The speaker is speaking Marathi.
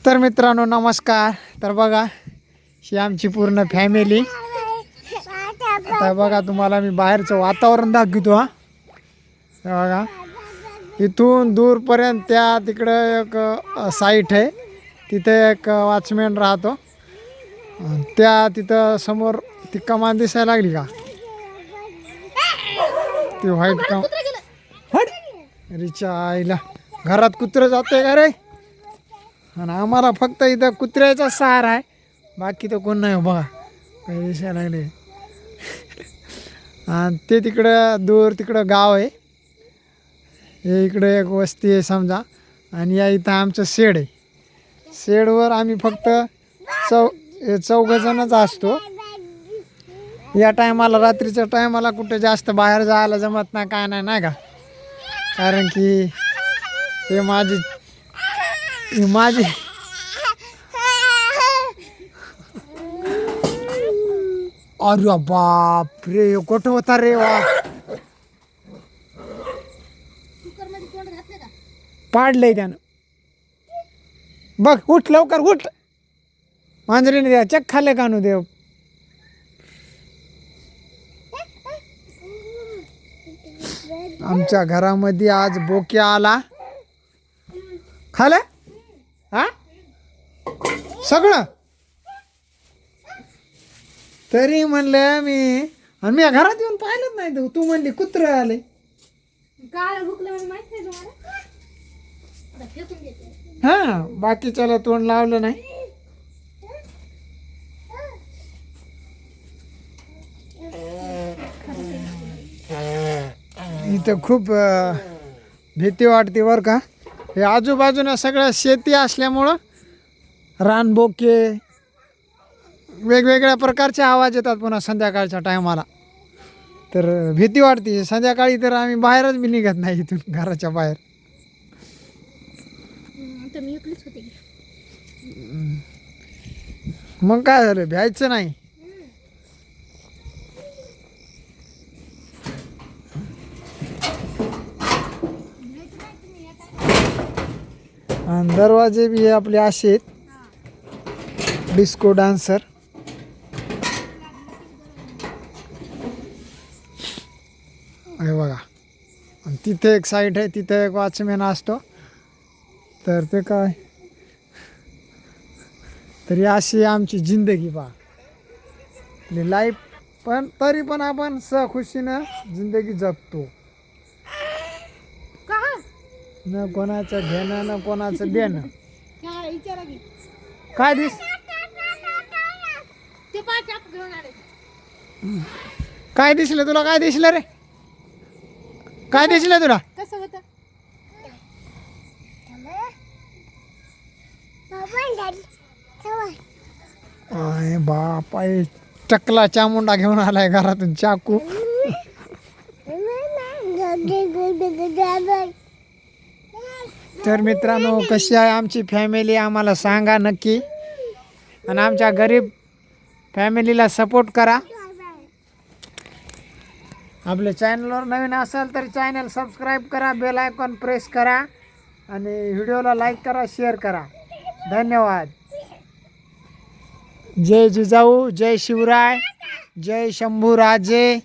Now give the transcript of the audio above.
तर मित्रांनो नमस्कार. तर बघा ही आमची पूर्ण फॅमिली. आता बघा तुम्हाला मी बाहेरचं वातावरण दाखवतो. हा बघा इथून दूरपर्यंत त्या तिकडं एक साईट आहे, तिथे एक वॉचमॅन राहतो. त्या तिथं समोर ती कमान दिसायला लागली का, ती व्हाईट रिचा आईला घरात कुत्रं जाते का रे. आणि आम्हाला फक्त इथं कुत्र्याचा सहारा आहे, बाकी तर कोण नाही. बघा काही दिसायला लागले. आणि ते तिकडं दूर तिकडं गाव आहे, हे इकडे एक वस्ती आहे समजा. आणि या इथं आमचं शेड आहे. शेडवर आम्ही फक्त चौघजणच असतो. या टायमाला रात्रीच्या टायमाला कुठे जास्त बाहेर जायला जमत नाही, काय नाही नाही का. कारण की हे माझी अरे बाप रे कुठं होता रे वा, पाडलंय त्यानं. बघ उठ लवकर उठ, मांजरीने द्या चक खाल्ले कानू देव. आमच्या घरामध्ये आज बोक्या आला. खाले हा सगळं. तरी म्हणलं मी, आणि मी घरात येऊन पाहिलंच नाही. तू म्हणली कुत्र आले. हा बाकीच्याला तोंड लावलं नाही. इथं खूप भीती वाटते बरं का. हे आजूबाजूला सगळं शेती असल्यामुळं रानबोके वेगवेगळ्या प्रकारचे आवाज येतात पुन्हा संध्याकाळच्या टायमाला. तर भीती वाटते. संध्याकाळी तर आम्ही बाहेरच बी निघत नाही इथून, घराच्या बाहेर. मग काय झालं, भ्यायचं नाही. आणि दरवाजे बी आपले असे आहेत, डिस्को डान्सर. हे बघा. आणि तिथे एक साईट आहे, तिथे एक वॉचमॅन असतो. तर ते काय, तरी अशी आमची जिंदगी पहा, आपली लाईफ. पण तरी पण आपण सहखुशीनं जिंदगी जगतो. न कोणाचं घेणं न कोणाचं देणं. काय काय दिसलं तुला, काय दिसलं रे, काय दिसलं तुला. कसं होतं अरे बाप, चकला चामुंडा घेऊन आलाय घरातून, चाकू. तर मित्रांनो कशी आहे आमची फॅमिली आम्हाला सांगा नक्की. आणि आमच्या गरीब फॅमिलीला सपोर्ट करा. आपल्या चॅनलवर नवीन असाल तर चॅनल सबस्क्राईब करा, बेल आयकॉन प्रेस करा आणि व्हिडिओला लाईक करा, शेअर करा. धन्यवाद. जय जिजाऊ, जय शिवराय, जय शंभूराजे.